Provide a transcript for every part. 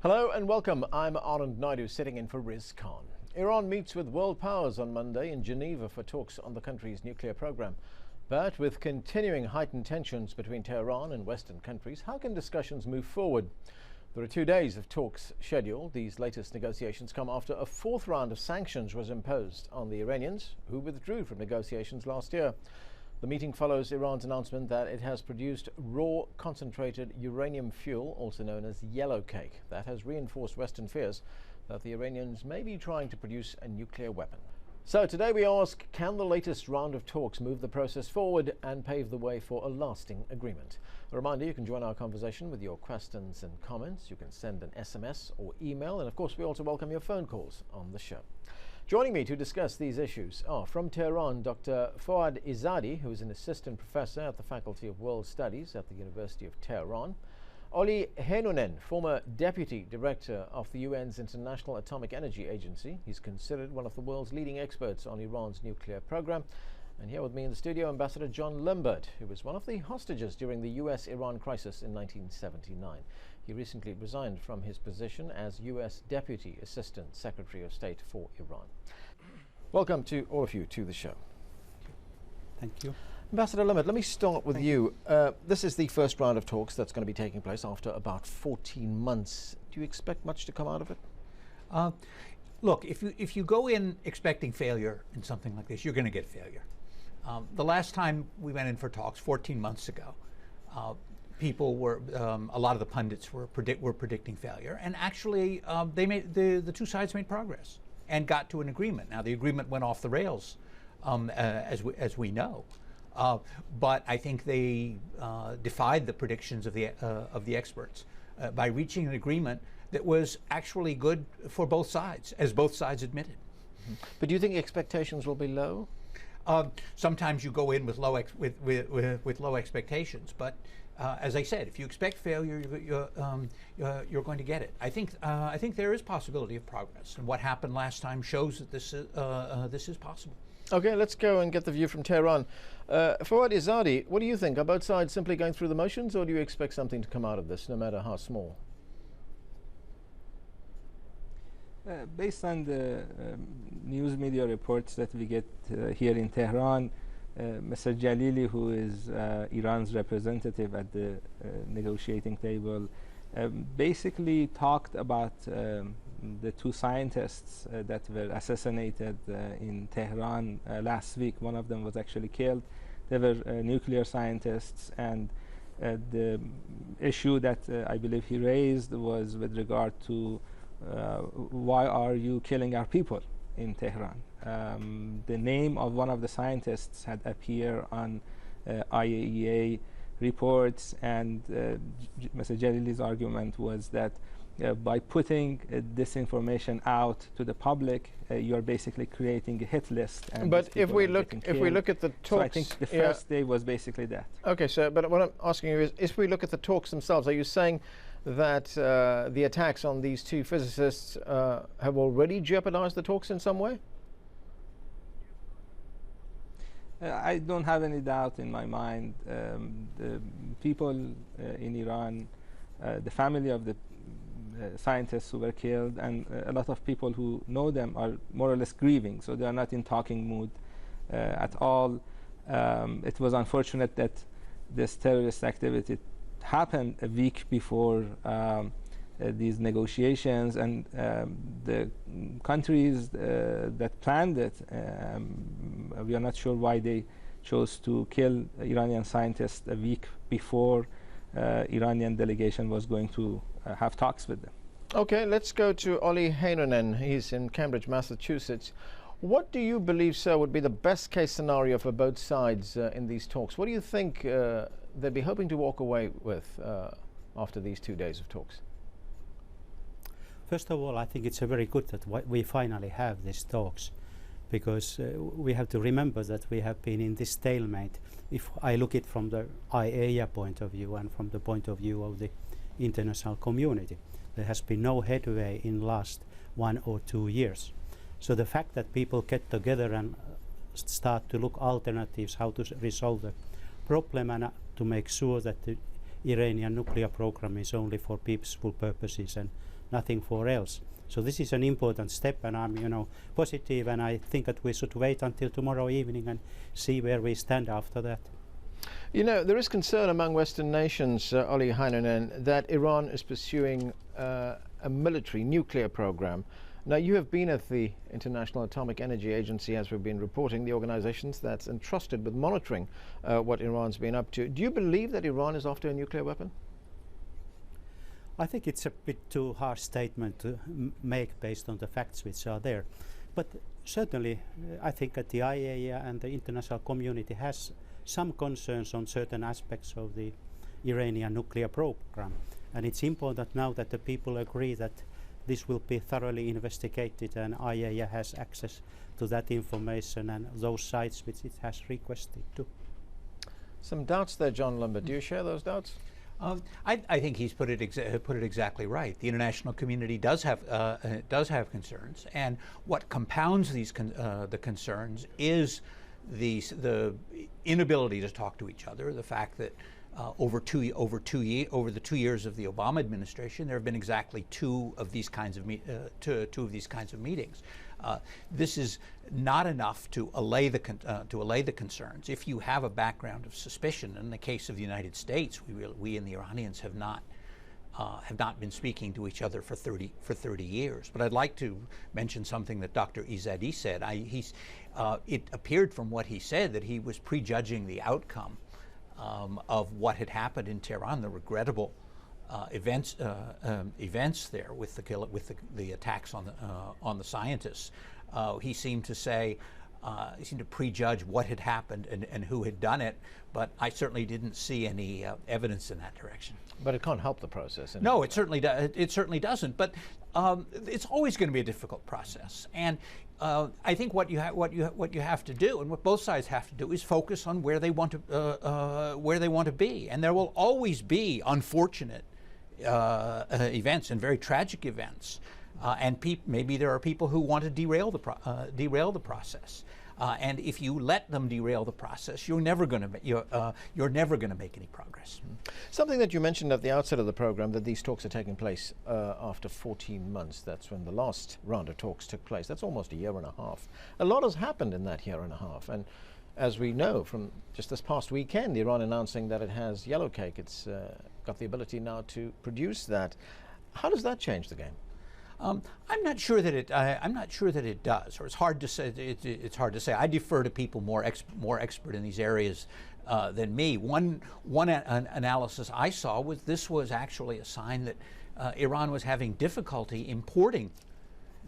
Hello and welcome. I'm Anand Naidu sitting in for Riz Khan. Iran meets with world powers on Monday in Geneva for talks on the country's nuclear program. But with continuing heightened tensions between Tehran and Western countries, how can discussions move forward? There are 2 days of talks scheduled. These latest negotiations come after a fourth round of sanctions was imposed on the Iranians, who withdrew from negotiations last year. The meeting follows Iran's announcement that it has produced raw concentrated uranium fuel, also known as yellow cake. That has reinforced Western fears that the Iranians may be trying to produce a nuclear weapon. So today we ask, can the latest round of talks move the process forward and pave the way for a lasting agreement? A reminder, you can join our conversation with your questions and comments. You can send an SMS or email, and of course we also welcome your phone calls on the show. Joining me to discuss these issues are from Tehran, Dr. Fouad Izzadi, who is an assistant professor at the Faculty of World Studies at the University of Tehran. Oli Heinonen, former deputy director of the UN's International Atomic Energy Agency. He's considered one of the world's leading experts on Iran's nuclear program. And here with me in the studio, Ambassador John Lambert, who was one of the hostages during the US-Iran crisis in 1979. He recently resigned from his position as US Deputy Assistant Secretary of State for Iran. Welcome to all of you to the show. Thank you. Ambassador Lambert, let me start with you. This is the first round of talks that's going to be taking place after about 14 months. Do you expect much to come out of it? Look, if you go in expecting failure in something like this, you're going to get failure. The last time we went in for talks, 14 months ago, people were, a lot of the pundits were predicting failure, and actually the two sides made progress and got to an agreement. Now the agreement went off the rails, as we know, but I think they defied the predictions of the experts by reaching an agreement that was actually good for both sides, as both sides admitted. Mm-hmm. But do you think expectations will be low? Sometimes you go in with low expectations, but as I said, if you expect failure, you're going to get it. I think there is possibility of progress, and what happened last time shows that this is possible. Okay, let's go and get the view from Tehran. Fouad Izzadi, what do you think? Are both sides simply going through the motions, or do you expect something to come out of this, no matter how small? Based on the news media reports that we get here in Tehran, Mr. Jalili, who is Iran's representative at the negotiating table, basically talked about the two scientists that were assassinated in Tehran last week. One of them was actually killed. They were nuclear scientists, and the issue that I believe he raised was with regard to why are you killing our people in Tehran? The name of one of the scientists had appeared on IAEA reports, and Mr. Jalili's argument was that by putting this information out to the public, you're basically creating a hit list. And but if we look at the talks, so I think the first day was basically that. Okay, so but what I'm asking you is, if we look at the talks themselves, are you saying that the attacks on these two physicists have already jeopardized the talks in some way? I don't have any doubt in my mind. The people in Iran, the family of the scientists who were killed, and a lot of people who know them are more or less grieving, so they are not in talking mood at all. It was unfortunate that this terrorist activity happened a week before these negotiations, and the countries that planned it, we are not sure why they chose to kill Iranian scientists a week before Iranian delegation was going to have talks with them. Okay, let's go to Oli Heinonen. He's in Cambridge, Massachusetts. What do you believe, sir, would be the best case scenario for both sides in these talks? What do you think they'd be hoping to walk away with after these 2 days of talks? First of all, I think it's very good that we finally have these talks, because we have to remember that we have been in this stalemate. If I look it from the IAEA point of view and from the point of view of the international community, there has been no headway in the last 1 or 2 years. So the fact that people get together and start to look alternatives, how to resolve the problem, and to make sure that the Iranian nuclear program is only for peaceful purposes and nothing for else. So this is an important step, and I'm, positive, and I think that we should wait until tomorrow evening and see where we stand after that. There is concern among Western nations, Olli Heinonen, that Iran is pursuing a military nuclear program. Now, you have been at the International Atomic Energy Agency, as we've been reporting, the organizations that's entrusted with monitoring what Iran's been up to. Do you believe that Iran is after a nuclear weapon? I think it's a bit too harsh statement to make based on the facts which are there. But certainly, I think that the IAEA and the international community has some concerns on certain aspects of the Iranian nuclear program. And it's important now that the people agree that this will be thoroughly investigated, and IAEA has access to that information and those sites which it has requested to. Some doubts there, John Lambert. Do you share those doubts? I think he's put it exactly right. The international community does have concerns, and what compounds these the concerns is the inability to talk to each other. The fact that over the 2 years of the Obama administration, there have been exactly two of these kinds of meetings. This is not enough to allay the concerns. If you have a background of suspicion, in the case of the United States, we and the Iranians have not been speaking to each other for 30 years. But I'd like to mention something that Dr. Izzadi said. It appeared from what he said that he was prejudging the outcome of what had happened in Tehran, the regrettable events there with the attacks on the scientists. He seemed to say, he seemed to prejudge what had happened and who had done it, but I certainly didn't see any evidence in that direction. But it can't help the process. No, it certainly doesn't. But it's always going to be a difficult process, and I think what you have to do, and what both sides have to do, is focus on where they want to be, and there will always be unfortunate events and very tragic events, and maybe there are people who want to derail the process. And if you let them derail the process, you're never going to make any progress. Something that you mentioned at the outset of the program, that these talks are taking place after 14 months. That's when the last round of talks took place. That's almost a year and a half. A lot has happened in that year and a half. And as we know from just this past weekend, Iran announcing that it has yellow cake. It's got the ability now to produce that. How does that change the game? I'm not sure that it does, or it's hard to say. It's hard to say. I defer to people more expert in these areas than me. One analysis I saw was this was actually a sign that Iran was having difficulty importing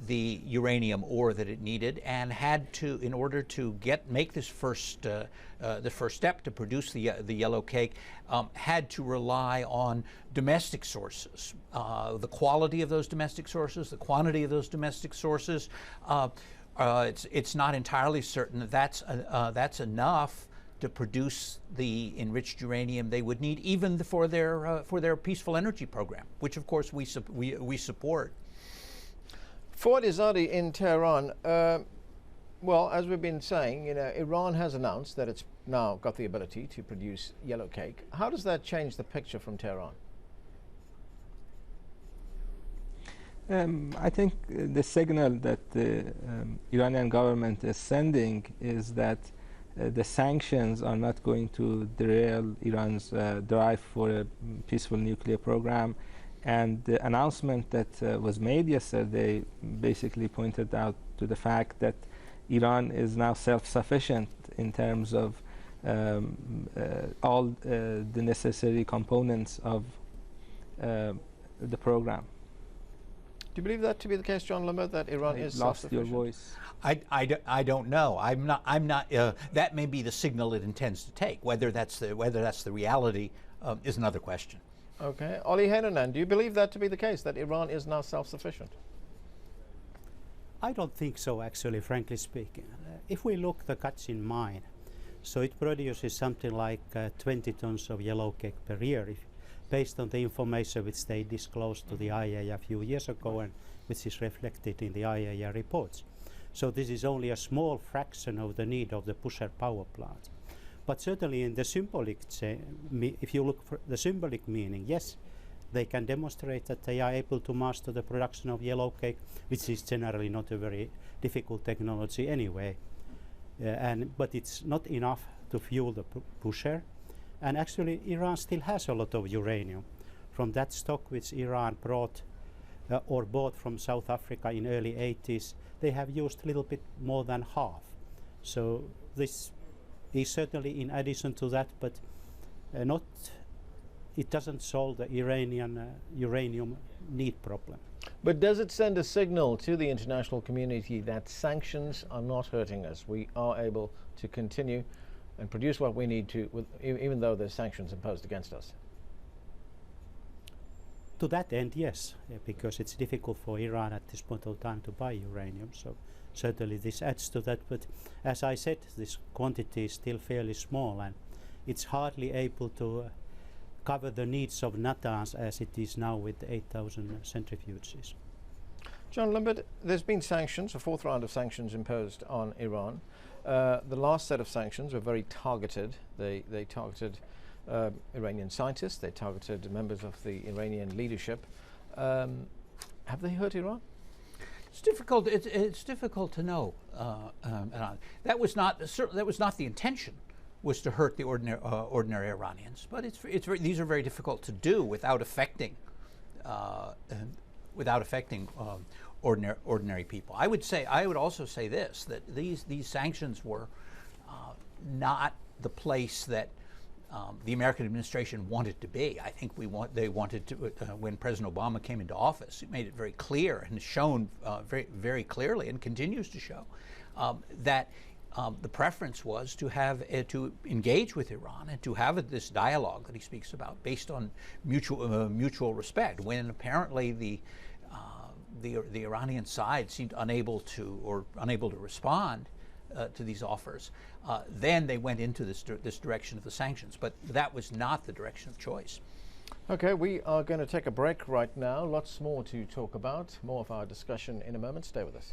the uranium ore that it needed, and had to, in order to make this the first step to produce the yellow cake, had to rely on domestic sources. The quality of those domestic sources, the quantity of those domestic sources, it's not entirely certain that that's enough to produce the enriched uranium they would need, even for their peaceful energy program, which of course we support. Fuad Izzadi in Tehran, well, as we've been saying, Iran has announced that it's now got the ability to produce yellow cake. How does that change the picture from Tehran? I think the signal that the Iranian government is sending is that the sanctions are not going to derail Iran's drive for a peaceful nuclear program. And the announcement that was made yesterday basically pointed out to the fact that Iran is now self-sufficient in terms of all the necessary components of the program. Do you believe that to be the case, John Lambert, that Iran is self-sufficient? Lost your voice. I don't know. I'm not. That may be the signal it intends to take. Whether that's the reality is another question. Okay, Olli Heinonen, do you believe that to be the case, that Iran is now self-sufficient? I don't think so, actually, frankly speaking. If we look the Kachin mine, so it produces something like 20 tons of yellow cake per year, based on the information which they disclosed to the IAEA a few years ago, and which is reflected in the IAEA reports. So this is only a small fraction of the need of the Bushehr power plant. But certainly in the symbolic, if you look for the symbolic meaning, yes, they can demonstrate that they are able to master the production of yellow cake, which is generally not a very difficult technology anyway. But it's not enough to fuel the pusher. And actually, Iran still has a lot of uranium. From that stock which Iran brought or bought from South Africa in early 80s, they have used a little bit more than half. So this is certainly in addition to that, but it doesn't solve the Iranian uranium need problem. But does it send a signal to the international community that sanctions are not hurting us? We are able to continue and produce what we need to, even though there's sanctions imposed against us? To that end, yes, because it's difficult for Iran at this point of time to buy uranium. So certainly this adds to that. But as I said, this quantity is still fairly small, and it's hardly able to cover the needs of Natanz as it is now with 8,000 centrifuges. John Limbert, there's been sanctions, a fourth round of sanctions imposed on Iran. The last set of sanctions were very targeted. They targeted Iranian scientists, they targeted members of the Iranian leadership. Have they hurt Iran? It's difficult. It's difficult to know. That was not the intention. Was to hurt the ordinary Iranians, but these are very difficult to do without affecting ordinary people. I would also say this, that these sanctions were not the place that the American administration wanted to be. I think they wanted to, when President Obama came into office, he made it very clear and shown very clearly, and continues to show, that the preference was to have to engage with Iran and to have this dialogue that he speaks about, based on mutual respect. When apparently the Iranian side seemed unable to respond to these offers, then they went into this direction of the sanctions. But that was not the direction of choice. Okay, we are going to take a break right now. Lots more to talk about. More of our discussion in a moment. Stay with us.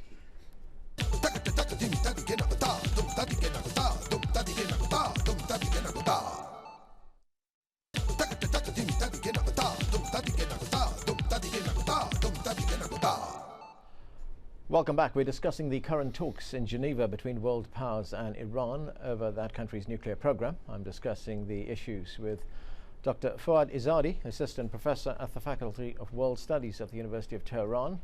Welcome back. We're discussing the current talks in Geneva between world powers and Iran over that country's nuclear program. I'm discussing the issues with Dr. Fuad Izadi, Assistant Professor at the Faculty of World Studies at the University of Tehran,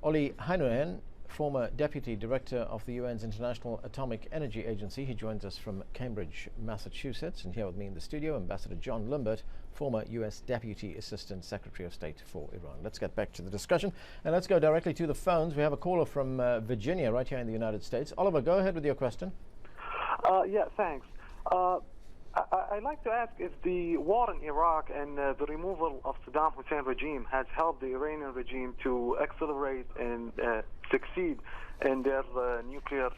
Oli Hainoen, former Deputy Director of the UN's International Atomic Energy Agency. He joins us from Cambridge, Massachusetts. And here with me in the studio, Ambassador John Limbert, former US Deputy Assistant Secretary of State for Iran. Let's get back to the discussion, and let's go directly to the phones. We have a caller from Virginia, right here in the United States. Oliver, go ahead with your question. Yeah, thanks. I'd like to ask if the war in Iraq and the removal of Saddam Hussein regime has helped the Iranian regime to accelerate and succeed in their nuclear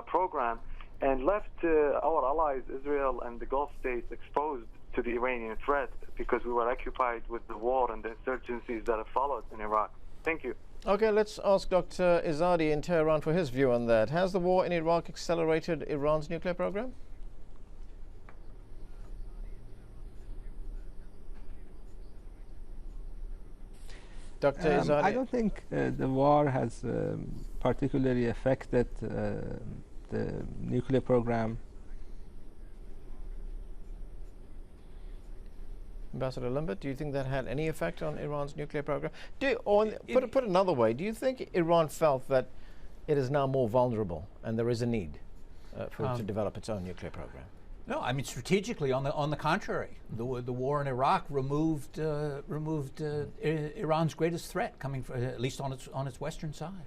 program, and left our allies, Israel and the Gulf states, exposed to the Iranian threat because we were occupied with the war and the insurgencies that have followed in Iraq. Thank you. Okay, let's ask Dr. Izadi in Tehran for his view on that. Has the war in Iraq accelerated Iran's nuclear program? Dr. Izadi? I don't think the war has particularly affected the nuclear program. Ambassador Limbert, do you think that had any effect on Iran's nuclear program? Put another way, do you think Iran felt that it is now more vulnerable and there is a need for it to develop its own nuclear program? No, I mean, strategically, on the contrary, the war in Iraq removed Iran's greatest threat, coming from, at least on its western side.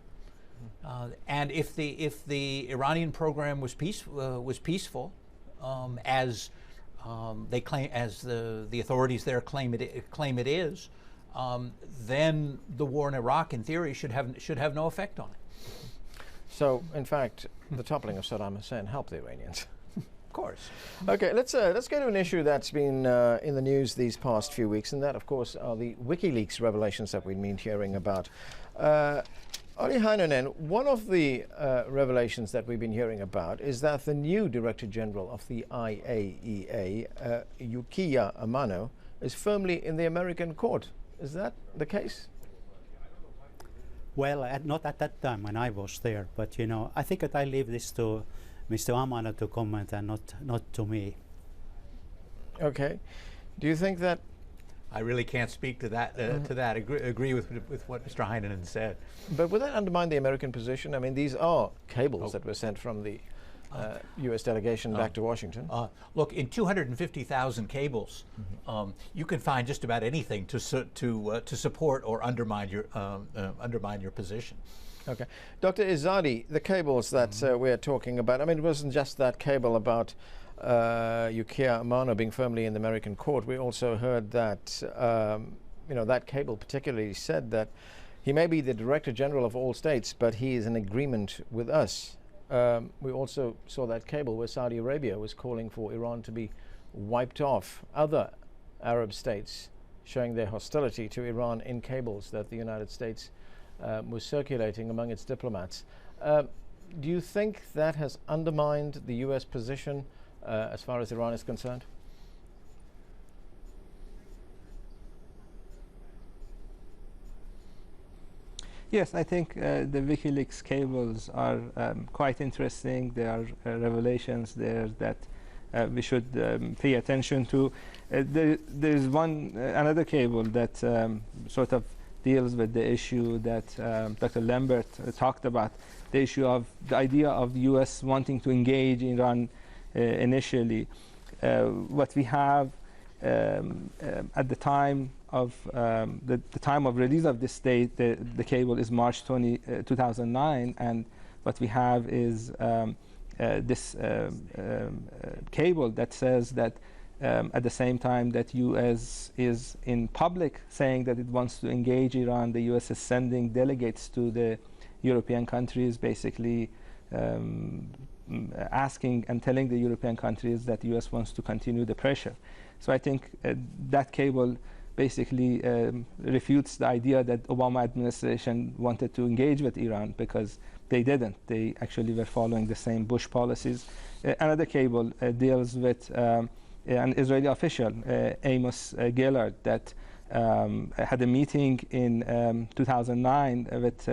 And if the Iranian program was peaceful, as they claim, as the authorities there claim it is, then the war in Iraq, in theory, should have no effect on it. So, in fact, the toppling of Saddam Hussein helped the Iranians. Of course. Okay, let's go to an issue that's been in the news these past few weeks, and that, of course, are the Wikileaks revelations that we've been hearing about. Oli Hainonen, one of the revelations that we've been hearing about is that the new Director General of the IAEA, Yukiya Amano, is firmly in the American court. Is that the case? Well, not at that time when I was there, but you know, I think that I leave this to Mr. Amana to comment and not to me. Okay. Do you think that? I really can't speak to that. Agree with what Mr. Heinonen said. But would that undermine the American position? I mean, these are cables that were sent from the U.S. delegation back to Washington. Look, in 250,000 cables, you can find just about anything to support or undermine your position. Okay, Dr. Izadi, the cables that we're talking about. I mean, it wasn't just that cable about Yukiya Amano being firmly in the American court. We also heard that that cable particularly said that he may be the Director General of all states, but he is in agreement with us. We also saw that cable where Saudi Arabia was calling for Iran to be wiped off. Other Arab states showing their hostility to Iran in cables that the United States was circulating among its diplomats. Do you think that has undermined the U.S. position as far as Iran is concerned? Yes, I think the Wikileaks cables are quite interesting. There are revelations there that we should pay attention to. There's another cable that sort of deals with the issue that Dr. Lambert talked about, the issue of the idea of the U.S. wanting to engage Iran initially. What we have at the time of the time of release of this date, the cable is March 2009, and what we have is this cable that says that at the same time that U.S. is in public saying that it wants to engage Iran, the U.S. is sending delegates to the European countries, basically asking and telling the European countries that the U.S. wants to continue the pressure. So I think that cable basically refutes the idea that Obama administration wanted to engage with Iran, because they didn't. They actually were following the same Bush policies. Another cable deals with an Israeli official, Amos Gillard, that had a meeting in 2009 with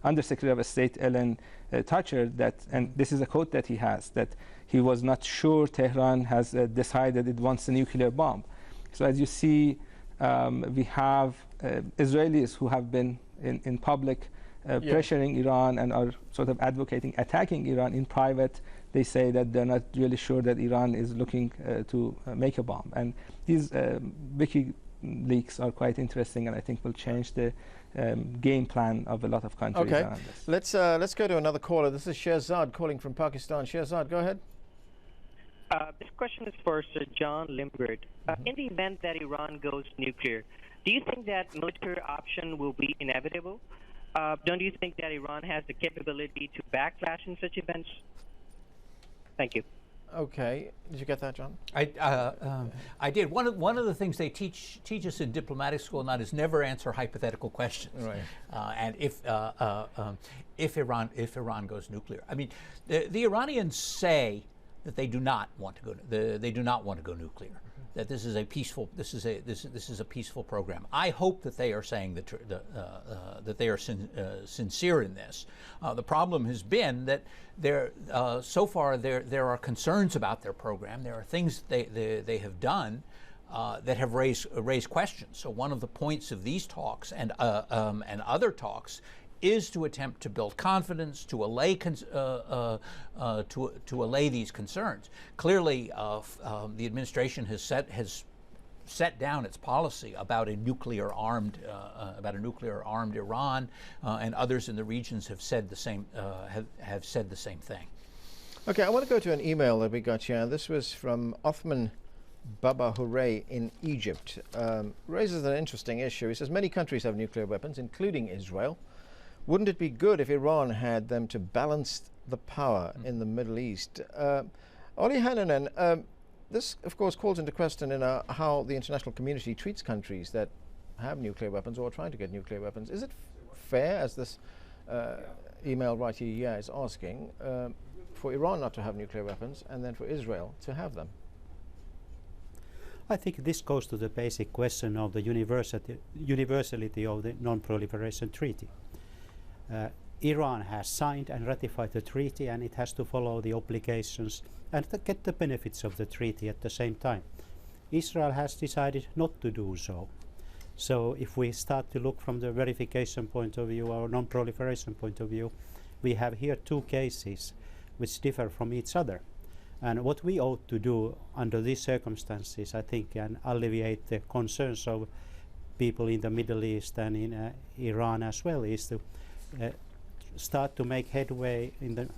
Undersecretary of State Ellen Toucher, and this is a quote that he has, that he was not sure Tehran has decided it wants a nuclear bomb. So as you see, we have Israelis who have been in public pressuring Iran and are sort of advocating attacking Iran. In private, they say that they're not really sure that Iran is looking to make a bomb. And these WikiLeaks are quite interesting, and I think will change the game plan of a lot of countries around this. Let's go to another caller. This is Shehzad calling from Pakistan. Shehzad, go ahead. This question is for Sir John Limbert. In the event that Iran goes nuclear, do you think that military option will be inevitable? Don't you think that Iran has the capability to backlash in such events? Thank you. Okay, did you get that, John? I did. One of the things they teach us in diplomatic school now is never answer hypothetical questions. Right. And if Iran goes nuclear, I mean, the Iranians say that they do not want to go. They do not want to go nuclear. That this is a peaceful. This is a peaceful program. I hope that they are saying that they are sincere in this. The problem has been that so far there are concerns about their program. There are things they have done that have raised questions. So one of the points of these talks and other talks is to attempt to build confidence, to allay these concerns. Clearly, the administration has set down its policy about a nuclear armed Iran, and others in the regions have said the same thing. Okay, I want to go to an email that we got here. This was from Othman Baba Hooray in Egypt. Raises an interesting issue. He says many countries have nuclear weapons, including Israel. Wouldn't it be good if Iran had them to balance the power in the Middle East? Oli Hannanen, this, of course, calls into question how the international community treats countries that have nuclear weapons or are trying to get nuclear weapons. Is it fair, as this email writer is asking, for Iran not to have nuclear weapons and then for Israel to have them? I think this goes to the basic question of the universality of the Non-Proliferation Treaty. Iran has signed and ratified the treaty, and it has to follow the obligations and get the benefits of the treaty at the same time. Israel has decided not to do so. So if we start to look from the verification point of view or non-proliferation point of view, we have here two cases which differ from each other. And what we ought to do under these circumstances, I think, can alleviate the concerns of people in the Middle East and in Iran as well, is to start to make headway in the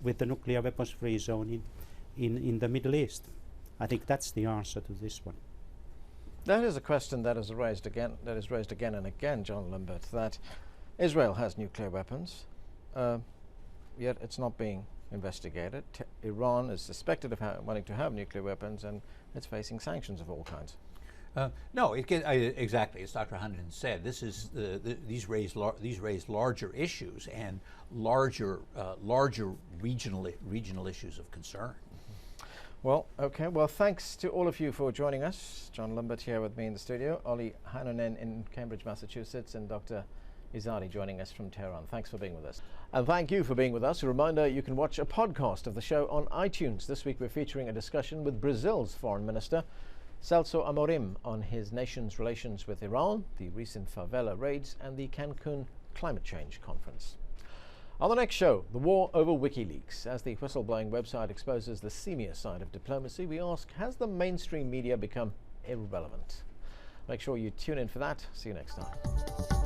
with the nuclear weapons-free zone in the Middle East. I think that's the answer to this one. That is a question that is raised again and again, John Limbert, that Israel has nuclear weapons, yet it's not being investigated. Iran is suspected of wanting to have nuclear weapons, and it's facing sanctions of all kinds. No, exactly. As Dr. Hannan said, this is these raise larger issues and larger regional issues of concern. Well, okay. Well, thanks to all of you for joining us. John Limbert here with me in the studio, Ollie Hannanen in Cambridge, Massachusetts, and Dr. Izadi joining us from Tehran. Thanks for being with us. And thank you for being with us. A reminder, you can watch a podcast of the show on iTunes. This week we're featuring a discussion with Brazil's Foreign Minister, Celso Amorim, on his nation's relations with Iran, the recent favela raids, and the Cancun Climate Change Conference. On the next show, the war over Wikileaks. As the whistleblowing website exposes the seamier side of diplomacy, we ask, has the mainstream media become irrelevant? Make sure you tune in for that. See you next time.